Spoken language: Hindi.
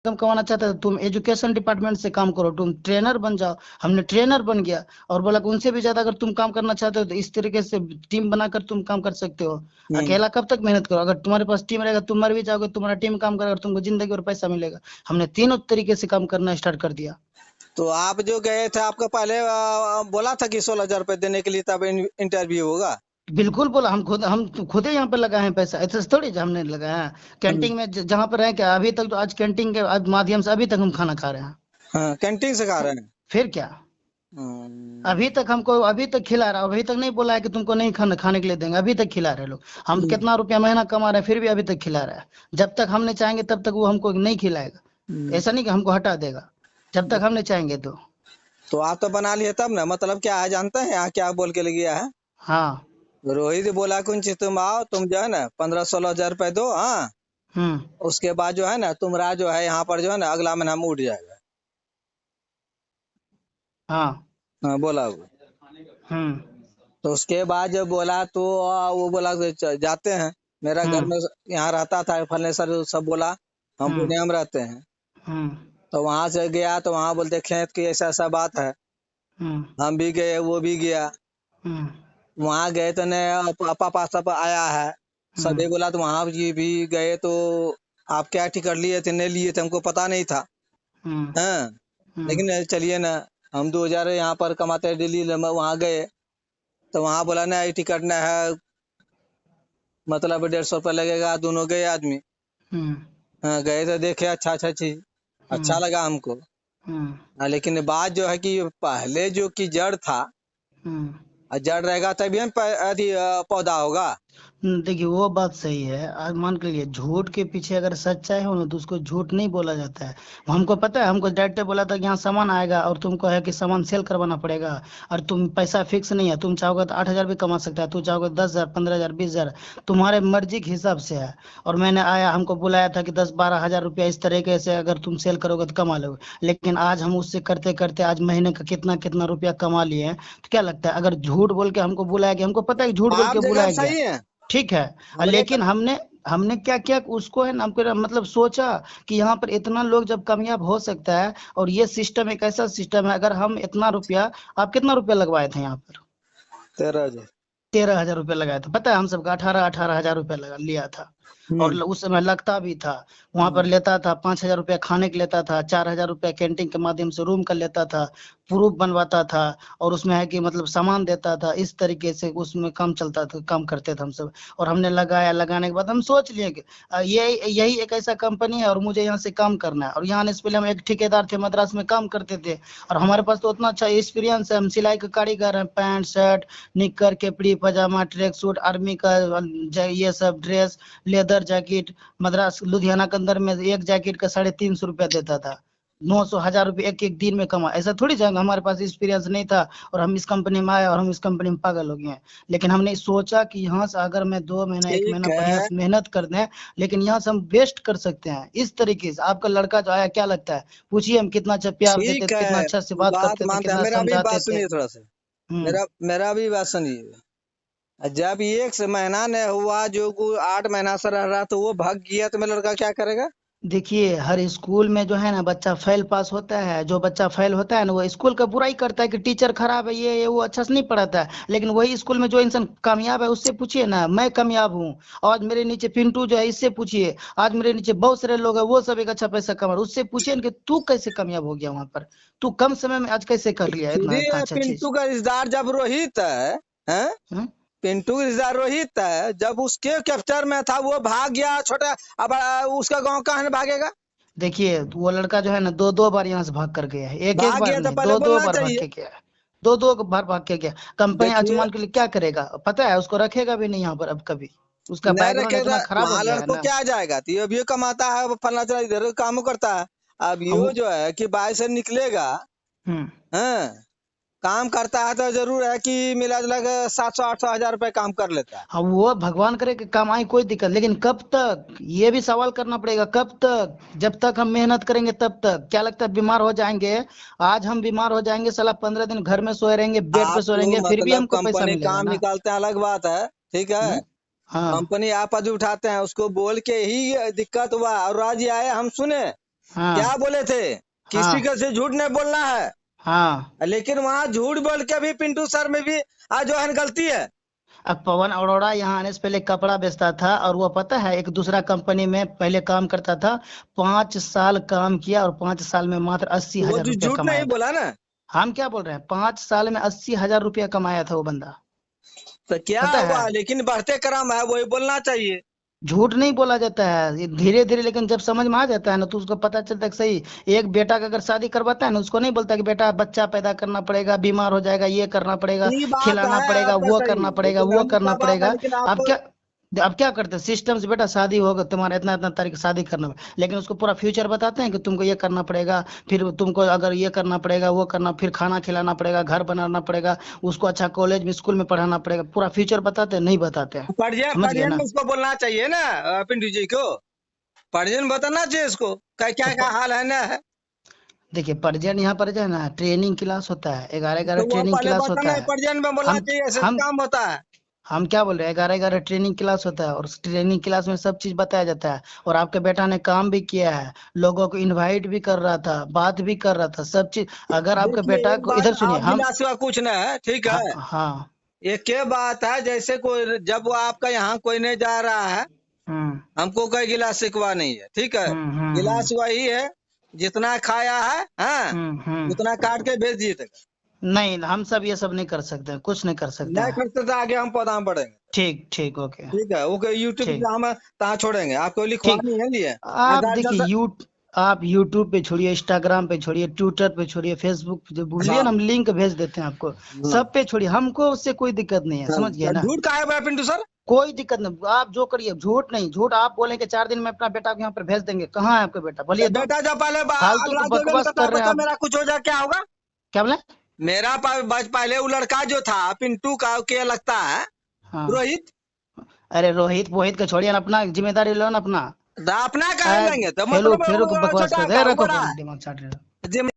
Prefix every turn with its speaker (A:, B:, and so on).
A: इनकम कमाना चाहते हो तुम एजुकेशन डिपार्टमेंट से काम करो, तुम ट्रेनर बन जाओ। हमने ट्रेनर बन गया और बोला कि उनसे भी ज्यादा अगर तुम काम करना चाहते हो तो इस तरीके से टीम बनाकर तुम काम कर सकते हो।
B: हम्म।
A: अकेला कब तक मेहनत करो? अगर तुम्हारे पास टीम रहेगा तुम मर भी जाओगे, तुम्हारा टीम काम करेगा और तुमको जिंदगी और पैसा मिलेगा। हमने तीनों तरीके से काम करना स्टार्ट कर दिया।
B: तो आप जो गए थे, आपको पहले बोला था कि 16,000 रुपए देने के लिए तब इंटरव्यू होगा?
A: बिल्कुल बोला, हम खुद ही यहाँ पे लगाए हैं पैसा, ऐसे थोड़ी हमने लगाया है।
B: हम्म।
A: कैंटीन में जहाँ पर रहे क्या अभी तक, तो आज कैंटीन के आज माध्यम से अभी तक हम खाना खा रहे हैं।
B: हाँ, कैंटीन से खा रहे हैं।
A: फिर क्या,
B: हम्म।
A: अभी तक खिला रहा है, अभी तक नहीं बोला है कि तुमको नहीं खाने के लिए देंगे, अभी तक खिला रहे हैं लोग। हम
B: हम्म।
A: कितना रुपया महीना कमा रहे हैं फिर भी अभी तक खिला रहा है। जब तक हम नहीं चाहेंगे तब तक वो हमको नहीं खिलाएगा।
B: हम्म।
A: ऐसा नहीं कि हमको हटा देगा, जब तक हम नहीं चाहेंगे तो।
B: तो आप तो बना लिए तब ना, मतलब क्या है जानते हैं यहाँ क्या बोल के ले गया है?
A: हाँ।
B: रोहित बोला कुछ, तुम आओ, तुम जो है ना 15-16 हजार रुपए दो, हाँ।
A: हम्म।
B: उसके बाद जो है ना तुम्हारा जो है यहाँ पर जो है ना अगला महीना में उठ जाएगा।
A: हाँ।
B: हाँ, बोला वो।
A: हम्म।
B: तो उसके बाद जब बोला तो वो बोला कि जाते हैं। मेरा घर
A: हम्म।
B: में यहाँ रहता था फलने सर सब बोला, हम
A: हम्म।
B: पूर्णिया में रहते हैं।
A: हम्म।
B: तो वहां से गया तो वहां बोलते खेत की ऐसा ऐसा बात है।
A: हम्म।
B: हम भी गए, वो भी गया।
A: हम्म।
B: वहां गए तो ने पापा सब आया है।
A: हम्म।
B: सभी बोला तो वहां जी भी गए तो आप क्या टिकट लिए थे नहीं लिए थे हमको पता नहीं था।
A: हम्म।
B: हाँ।
A: हम्म।
B: लेकिन चलिए ना, हम 2,000 यहाँ पर कमाते हैं दिल्ली में, वहां गए तो वहां बोला ना ये टिकट ना है, मतलब 150 रुपये लगेगा, दोनों गए आदमी।
A: हम्म।
B: हाँ, गए तो देखे अच्छा अच्छा चीज, अच्छा
A: हम्म।
B: लगा हमको।
A: हम्म।
B: हाँ, लेकिन बात जो है कि पहले जो कि जड़ था,
A: हम्म।
B: जड़ रहेगा तभी हम अथी पौधा होगा।
A: देखिए वो बात सही है। आज मान के लिए झूठ के पीछे अगर सच्चाई हो ना तो उसको झूठ नहीं बोला जाता है। हमको पता है, हमको डायरेक्टर बोला था कि यहाँ सामान आएगा और तुमको है कि सामान सेल करवाना पड़ेगा। और तुम पैसा फिक्स नहीं है, तुम चाहोगे तो 8,000 भी कमा सकता है, तू चाहोगे 10,000 15,000 20,000, तुम्हारे मर्जी के हिसाब से है। और मैंने आया, हमको बुलाया था कि 10-12 हजार रुपया इस तरीके से अगर तुम सेल करोगे तो कमा लोगे। लेकिन आज हम उससे करते करते आज महीने का कितना कितना रुपया कमा लिए हैं। तो क्या लगता है अगर झूठ बोल के हमको बुलाया गया, हमको पता है कि झूठ बोल
B: आप
A: के
B: जगह
A: बुलाया गया,
B: सही है।
A: ठीक है।
B: हमरे
A: लेकिन हमने हमने क्या किया उसको है ना, हमको मतलब सोचा कि यहाँ पर इतना लोग जब कामयाब हो सकता है। और ये सिस्टम एक ऐसा सिस्टम है, अगर हम इतना रुपया, आप कितना रुपया लगवाए थे यहाँ पर?
B: 13,000।
A: 13,000 रुपया लगाया था, पता है हम सबका 18-18 हजार रुपया लगा लिया था। और
B: हम्म।
A: उस समय लगता भी था। वहां पर लेता था 5,000 रुपया खाने के लेता था, 4,000 रुपया कैंटीन के माध्यम से रूम का लेता था, प्रूफ बनवाता था। और उसमें है कि मतलब सामान देता था, इस तरीके से उसमें काम चलता था, काम करते थे हम सब। और हमने लगाया, लगाने के बाद हम सोच लिए कि ये यही एक ऐसा कंपनी है और मुझे यहाँ से काम करना है। और यहाँ आने से पहले हम एक ठेकेदार थे, मद्रास में काम करते थे। और हमारे पास तो उतना अच्छा एक्सपीरियंस है, हम सिलाई के कारीगर हैं, पैंट शर्ट निक्कर केपड़ी पजामा ट्रैक सूट आर्मी का ये सब dress, leather jacket. Madras Ludhiana के अंदर में एक जैकेट का 350 रुपया देता था। 900 1000 रुपये एक एक दिन में कमा, ऐसा थोड़ी जाएगा, हमारे पास एक्सपीरियंस नहीं था। और हम इस कंपनी में आए और हम इस कंपनी में पागल हो गए हैं। लेकिन हमने सोचा कि यहाँ से अगर मैं 2 महीना 1 महीना
B: ठीक
A: बढ़िया
B: है।
A: से मेहनत कर दें, लेकिन यहाँ से हम बेस्ट कर सकते हैं इस तरीके से। आपका लड़का जो आया क्या लगता है, पूछिए हम कितना अच्छा प्यार देते
B: ठीक
A: थे, कितना
B: है,
A: अच्छा से बात
B: बात
A: करते थे,
B: मानते हैं,
A: कितना
B: मेरा भी
A: समझाते
B: बात
A: थे।
B: सुनिए थोड़ा सा।
A: हम्म।
B: मेरा मेरा भी बात सुनिए। जब एक से महीना नहीं हुआ, जो 8 महीना से रह रहा तो वो भाग गया, तो मेरा लड़का क्या करेगा?
A: देखिए हर स्कूल में जो है ना बच्चा फेल पास होता है, जो बच्चा फेल होता है ना वो स्कूल का बुराई करता है कि टीचर खराब है, ये वो अच्छा से नहीं पढ़ाता है। लेकिन वही स्कूल में जो इंसान कामयाब है उससे पूछिए ना, मैं कामयाब हूँ। आज मेरे नीचे पिंटू जो है इससे पूछिए, आज मेरे नीचे बहुत सारे लोग हैं वो सब एक अच्छा पैसा कमा रहे हैं। उससे पूछिए ना कि तू कैसे कामयाब हो गया वहां पर, तू कम समय में आज कैसे कर लिया इतना
B: फिर
A: इतना
B: ये
A: अच्छा
B: पिंटू
A: चीज।
B: का रिश्तेदार जब रोहित है, हैं?
A: हम्म?
B: पिंटू का रिश्तेदार रोहित है, जब उसके कैप्चर में था वो भाग गया छोटा। अब उसका गांव कहाँ है भागेगा?
A: देखिए वो लड़का जो है ना दो दो बार यहाँ से भाग कर गया है, एक एक
B: भाग
A: बार
B: गया तो
A: नहीं,
B: पहले
A: दो दो
B: बोलना
A: बार भाग
B: चाहिए।
A: के गया है। दो दो बार भाग के गया। कंपनी
B: देखिए,
A: आयुष्मान के लिए क्या करेगा पता है, उसको रखेगा भी नहीं यहाँ पर अब कभी। उसका
B: नहीं
A: बैकग्राउंड
B: रखेगा
A: इतना खराब हो
B: वहां
A: गया है
B: लड़कों
A: ना।
B: क्या आ जाएगा, तो ये भी कमाता है, वो फलना चला इधर काम करता है। अब
A: हम।
B: ये जो है कि 22 से निकलेगा,
A: हम्म।
B: हैं? काम करता है तो जरूर है कि मिला जुला के 700-800 हजार रुपए काम कर लेता है।
A: हम वो भगवान करे कि कमाई कोई दिक्कत, लेकिन कब तक ये भी सवाल करना पड़ेगा, कब तक? जब तक हम मेहनत करेंगे तब तक। क्या लगता है बीमार हो जाएंगे? आज हम बीमार हो जाएंगे, साला 15 दिन घर में सोए रहेंगे, बेड पे सोए
B: आपको
A: रहेंगे, फिर भी
B: मतलब
A: हमको पैसा
B: कंपनी
A: मिलेगा
B: काम
A: ना।
B: निकालते हैं अलग बात है, ठीक है।
A: हम्म। हाँ।
B: कंपनी आप आज उठाते हैं, उसको बोल के ही दिक्कत हुआ और आज ये आए हम सुने
A: हाँ
B: क्या बोले थे, किसी
A: हाँ
B: का से झूठ नहीं बोलना है,
A: हाँ।
B: लेकिन वहाँ झूठ बोल के भी पिंटू सर में भी आज जो है गलती है।
A: अब पवन अरोड़ा यहाँ आने से पहले कपड़ा बेचता था, और वो पता है एक दूसरा कंपनी में पहले काम करता था। 5 साल काम किया और 5 साल में मात्र अस्सी
B: वो
A: हजार
B: जो
A: रुपया
B: झूठ नहीं
A: कमाया था।
B: बोला ना,
A: हम क्या बोल रहे हैं, 5 साल में 80 हजार रुपया कमाया था वो बंदा।
B: तो क्या
A: पता है,
B: हुआ, लेकिन बढ़ते क्रम है वही बोलना चाहिए।
A: झूठ नहीं बोला जाता है, ये धीरे धीरे, लेकिन जब समझ में आ जाता है ना तो उसको पता चलता है कि सही। एक बेटा का अगर शादी करवाता है ना, उसको नहीं बोलता कि बेटा बच्चा पैदा करना पड़ेगा, बीमार हो जाएगा, ये करना पड़ेगा,
B: ये बात
A: खिलाना
B: है
A: पड़ेगा,
B: आपका
A: वो
B: सही,
A: करना पड़ेगा,
B: लेकिन
A: वो
B: हम
A: करना
B: सब बात है,
A: पड़ेगा।
B: लेकिन
A: अब
B: आप
A: क्या, अब क्या करते हैं सिस्टम से, बेटा शादी होगा तुम्हारा इतना इतना तारीख शादी करना है। लेकिन उसको पूरा फ्यूचर बताते हैं कि तुमको ये करना पड़ेगा, फिर तुमको अगर ये करना पड़ेगा, वो करना, फिर खाना खिलाना पड़ेगा, घर बनाना पड़ेगा, उसको अच्छा कॉलेज में स्कूल में पढ़ाना पड़ेगा। पूरा फ्यूचर बताते हैं, नहीं बताते हैं।
B: पर्जन
A: समझ गए
B: पर्जन में
A: ना।
B: उसको बोलना चाहिए ना, पिंटू जी को पर्जन बताना चाहिए इसको, क्या
A: तो
B: क्या हाल है ना है।
A: देखिए पर्यटन, यहाँ पर जो है ना ट्रेनिंग क्लास होता है, 11-11
B: तो वो
A: ट्रेनिंग
B: पहले
A: क्लास होता
B: बताना है,
A: है।
B: पर्जन में बोलना
A: हम
B: चाहिए, ऐसे
A: हम
B: काम होता है।
A: हम क्या बोल रहे हैं, 11-11 ट्रेनिंग क्लास होता है, और उस ट्रेनिंग क्लास में सब चीज बताया जाता है। और आपके बेटा ने काम भी किया है, लोगों को इनवाइट भी कर रहा था, बात भी कर रहा था, सब चीज। अगर आपके
B: देखिए
A: बेटा
B: एक
A: को
B: बात
A: इधर सुनिए,
B: आप
A: हम,
B: गिला सिवा कुछ न है, ठीक
A: हाँ
B: है।
A: हाँ।
B: एक के बात है, जैसे कोई जब वो आपका यहाँ कोई नहीं जा रहा है,
A: हम्म
B: हमको कोई गिला शिकवा नहीं है, ठीक है। गिलास वही है, जितना खाया है, हाँ, उतना काट के भेज दिए तक।
A: नहीं, हम सब ये सब नहीं कर सकते हैं, कुछ नहीं कर सकते
B: नहीं
A: हैं।
B: करते तो आगे हम पौधा में बढ़ेंगे।
A: ठीक ठीक, ओके।
B: ठीक है, ओके, यूट्यूब
A: ठीक
B: पे हम तहाँ छोड़ेंगे, आपको
A: ठीक।
B: लिखवानी है लिए
A: आप
B: आधार
A: देखिए,
B: जल्द।
A: आप यूट्यूब पे छोड़िए, इंस्टाग्राम पे छोड़िए, ट्विटर पे छोड़िए, फेसबुक पे जो बोलिए
B: हाँ
A: ना, हम लिंक भेज देते हैं आपको।
B: हाँ
A: सब पे छोड़िए, हमको उससे कोई दिक्कत नहीं है,
B: हाँ।
A: समझ गए
B: तो
A: ना।
B: झूठ का है बड़ा पिंटू सर।
A: कोई दिक्कत नहीं, आप जो करिए, झूठ नहीं, झूठ आप बोले कि 4 दिन में अपना बेटा को यहाँ पर भेज देंगे, कहाँ है आपका बेटा,
B: तो
A: बोलिए तो।
B: बेटा जब पहले
A: फालतू
B: अगला
A: को
B: जो
A: बकवास
B: लड़का
A: कर रहे हैं
B: बच्चा
A: आप।
B: मेरा कुछ हो जाए क्या होगा।
A: क्या बोले।
B: मेरा पहले वो लड़का जो था पिंटू का, क्या लगता है,
A: हाँ।
B: रोहित।
A: अरे रोहित वोहित का छोड़िए ना, अपना जिम्मेदारी लो ना अपना।
B: तो अपना कहे लेंगे तो
A: फेलू
B: मतलब
A: फेरू को
B: वो
A: बकवास
B: छोटा
A: कर दे,
B: का वो
A: रखो
B: बड़ा
A: फोन,
B: है।
A: दिमाग चाट रहे हो।
B: जिम